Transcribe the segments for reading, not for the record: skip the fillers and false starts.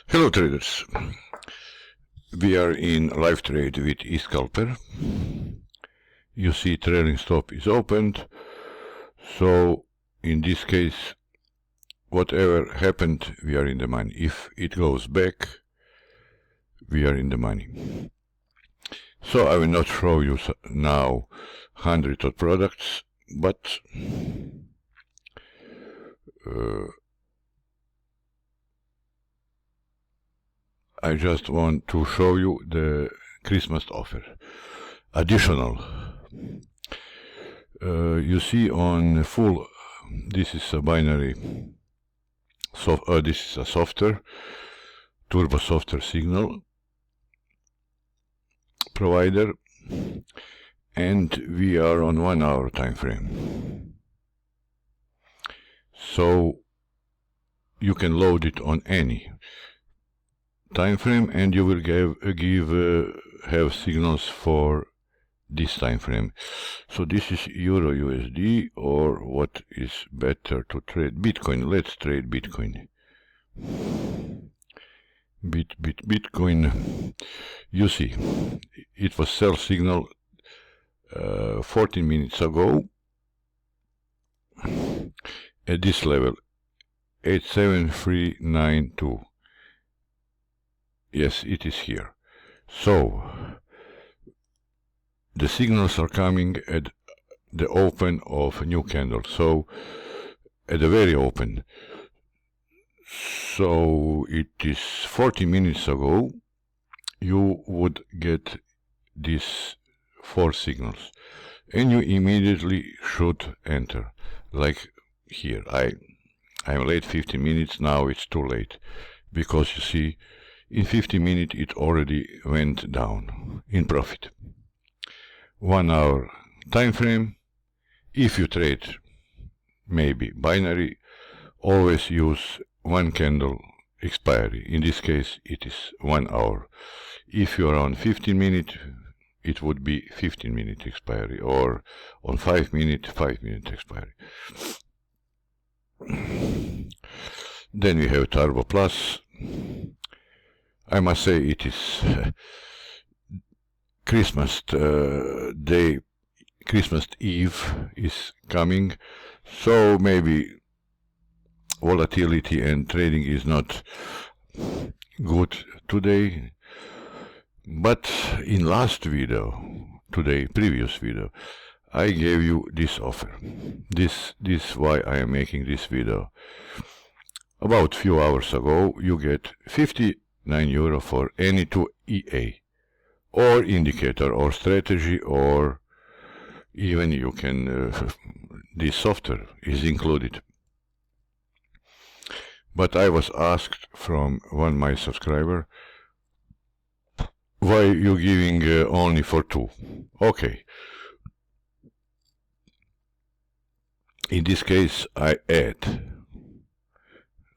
Hello traders, we are in live trade with eScalper. You see trailing stop is opened, so in this case whatever happened we are in the money. If it goes back we are in the money. So I will not show you now hundreds of products, but I just want to show you the Christmas offer. Additional. You see on full, this is a binary, this is a software, turbo software signal provider, and we are on 1 hour time frame. So you can load it on any time frame and you will have signals for this time frame. So this is Euro USD, or what is better to trade? Bitcoin. Let's trade Bitcoin. Bitcoin. You see, it was sell signal 14 minutes ago at this level 87392. Yes, it is here. So the signals are coming at the open of a new candle, so at the very open. So it is 40 minutes ago you would get these 4 signals and you immediately should enter. Like here, I'm late 15 minutes, now it's too late, because you see in 50 minutes it already went down in profit. 1 hour time frame. If you trade maybe binary, always use 1 candle expiry. In this case it is 1 hour. If you are on 15 minutes, it would be 15-minute expiry, or on 5 minutes, 5-minute expiry. Then we have Turbo Plus. I must say it is Christmas day, Christmas Eve is coming, so maybe volatility and trading is not good today. But in last video, previous video, I gave you this offer. This is why I am making this video. About few hours ago, you get 59 euro for any 2 EA, or indicator, or strategy, or even you can, this software is included. But I was asked from one my subscriber, why you giving only for 2? Okay. In this case I add.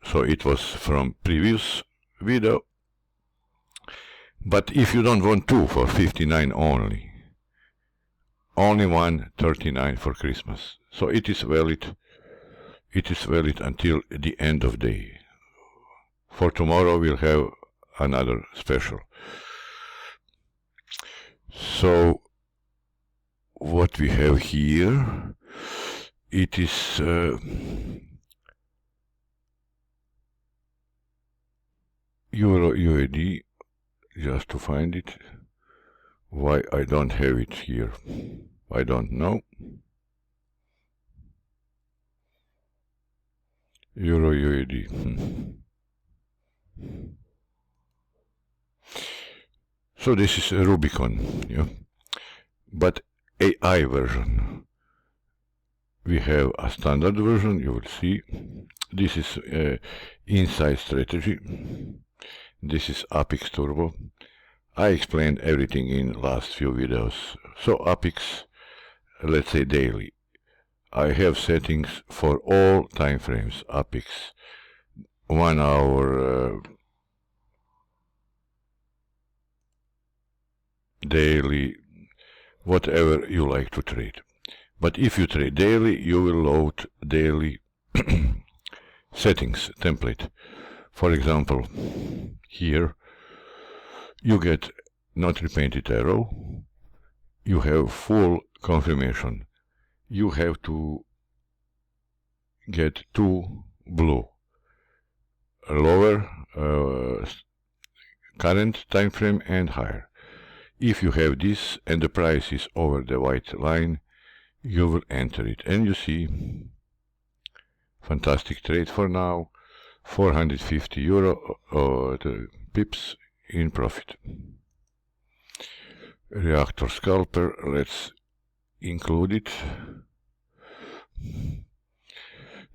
So it was from previous video. But if you don't want 2 for 59 only 139 for Christmas. So it is valid. It is valid until the end of day. For tomorrow we'll have another special. So what we have here, it is Euro UAD, just to find it. Why I don't have it here, I don't know. Euro UAD. So this is a Rubicon, yeah? But AI version. We have a standard version, you will see. This is inside strategy. This is Apex Turbo. I explained everything in last few videos. So Apex, let's say daily. I have settings for all time frames. Apex 1 hour, daily, whatever you like to trade. But if you trade daily, you will load daily settings template. For example, here you get not repainted arrow, you have full confirmation. You have to get two blue, lower current time frame and higher. If you have this and the price is over the white line, you will enter it, and you see fantastic trade for now, 450 euro the pips in profit. Reactor scalper, let's include it.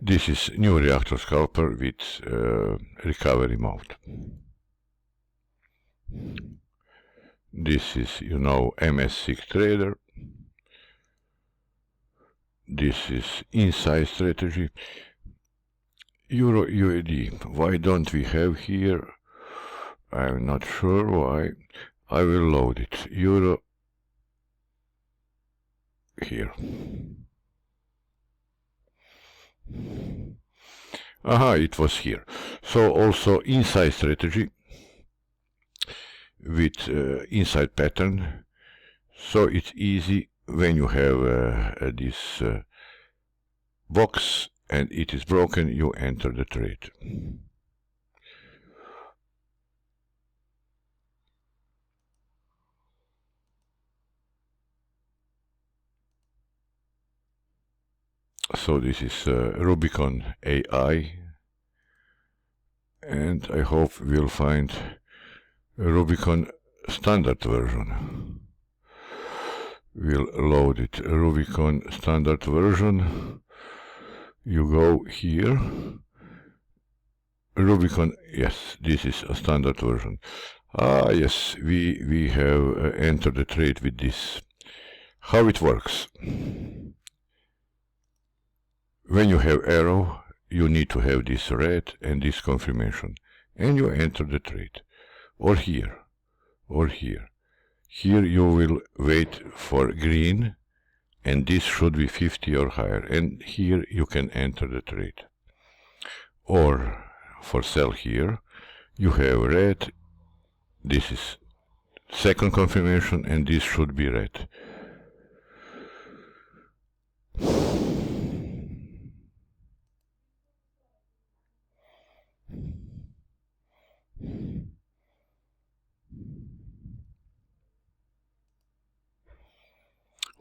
This is new reactor scalper with recovery mode. This is, you know, MS6 trader. This is inside strategy. Euro UAD, why don't we have here? I'm not sure why. I will load it. Euro here. Aha, it was here. So also inside strategy with inside pattern. So it's easy when you have this box and it is broken, you enter the trade. So this is Rubicon AI, and I hope we'll find Rubicon standard version. We'll load it. Rubicon standard version. You go here. Rubicon, yes, this is a standard version. Ah, yes, we have entered the trade with this. How it works? When you have arrow, you need to have this red and this confirmation, and you enter the trade. Or here, or here. Here you will wait for green, and this should be 50 or higher, and here you can enter the trade. Or for sell here, you have red, this is second confirmation, and this should be red.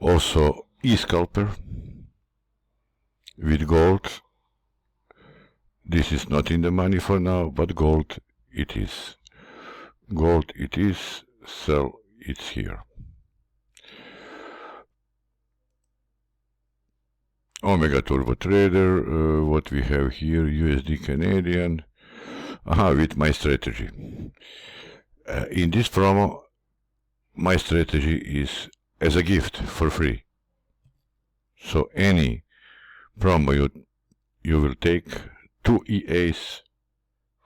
Also e-scalper with gold. This is not in the money for now, but gold it is. Gold it is, sell it's here. Omega Turbo Trader, what we have here, USD Canadian. Aha, with my strategy. In this promo, my strategy is as a gift for free. So any promo you will take 2 EAs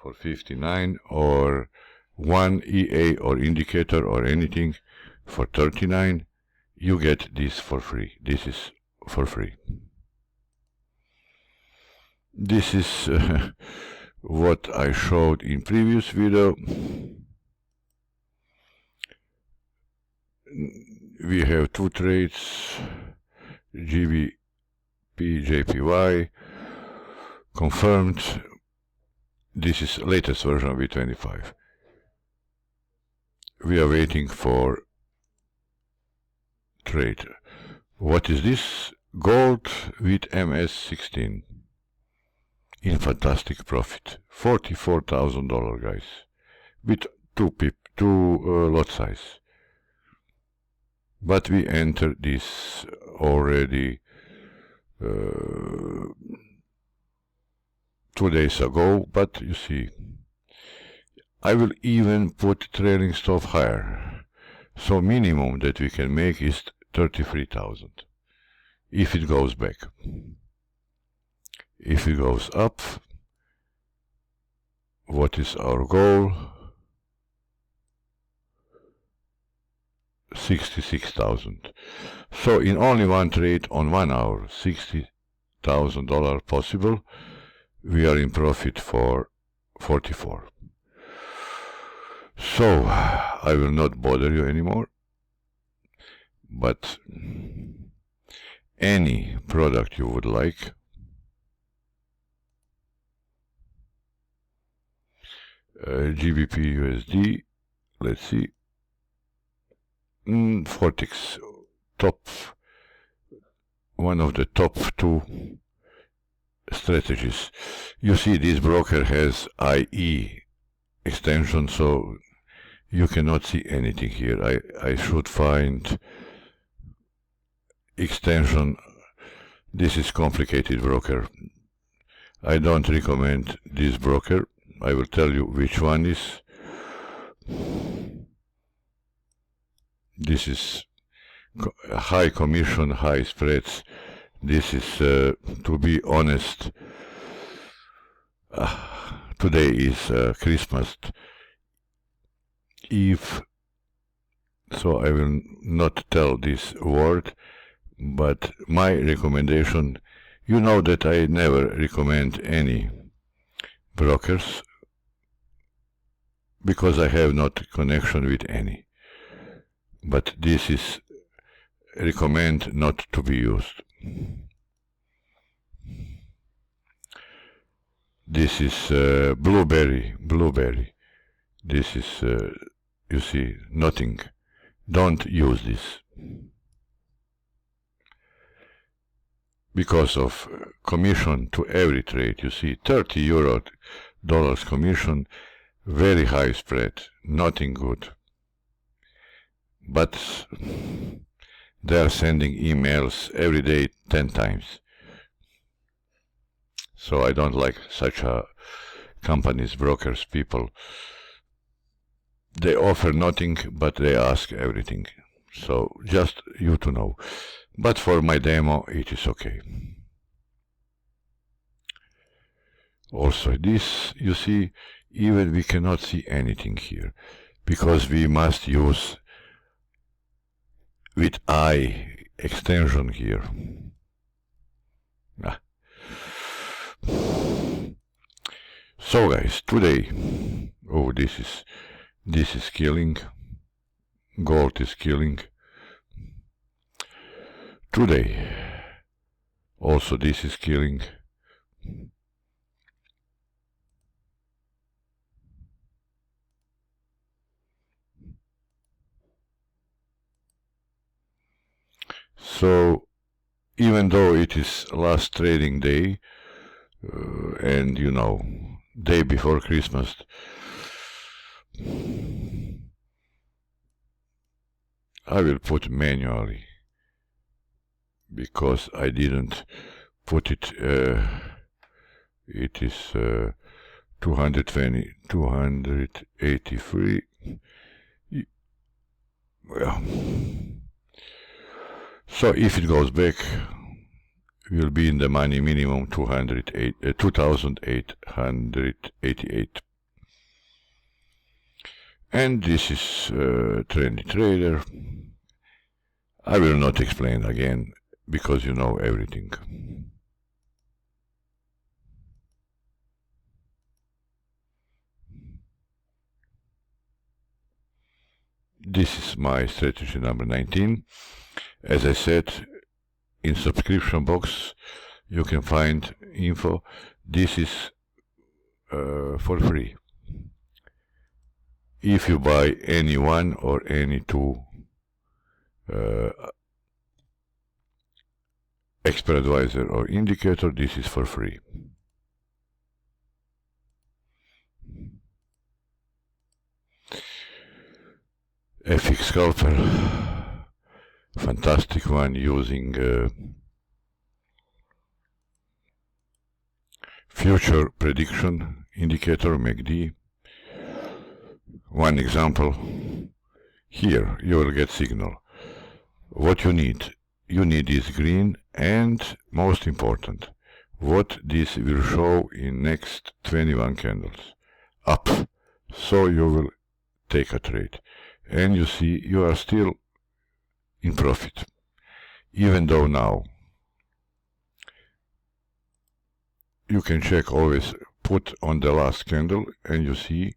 for 59 or 1 EA or indicator or anything for 39, you get this for free. This is for free. This is what I showed in previous video. We have two trades, GBP, JPY, confirmed. This is latest version of V25. We are waiting for trade. What is this? Gold with MS16 in fantastic profit, $44,000, guys, with two lot size. But we entered this already 2 days ago, but you see, I will even put trailing stop higher. So minimum that we can make is 33,000 if it goes back. If it goes up, what is our goal? 66,000. So in only one trade on 1 hour, $60,000 possible. We are in profit for 44. So I will not bother you anymore, but any product you would like, GBP USD, let's see, FOREX, one of the top 2 strategies. You see, this broker has IE extension, so you cannot see anything here. I should find extension. This is complicated broker. I don't recommend this broker. I will tell you which one is. This is high commission, high spreads. This is, to be honest, today is Christmas Eve, so I will not tell this word, but my recommendation, you know that I never recommend any brokers because I have not connection with any, but this is recommend not to be used. This is blueberry. This is, you see, nothing. Don't use this. Because of commission to every trade, you see, €30 commission, very high spread, nothing good. But they are sending emails every day 10 times. So I don't like such companies, brokers, people. They offer nothing, but they ask everything. So just you to know. But for my demo, it is okay. Also this, you see, even we cannot see anything here, because we must use with I extension here. So guys, today, oh, this is killing. Gold is killing. Today, also this is killing. So, even though it is last trading day, and you know, day before Christmas, I will put manually, because I didn't put it, it is 220, 283, well, so if it goes back, we'll be in the money minimum 2,888. And this is Trendy Trader. I will not explain again, because you know everything. This is my strategy number 19. As I said, in subscription box you can find info. This is for free. If you buy any one or any two expert advisor or indicator, this is for free. FX Scalper, fantastic one, using future prediction indicator MACD. One example, here you will get signal. What you need is green, and most important, what this will show in next 21 candles, up. So you will take a trade, and you see you are still in profit, even though now you can check, always put on the last candle, and you see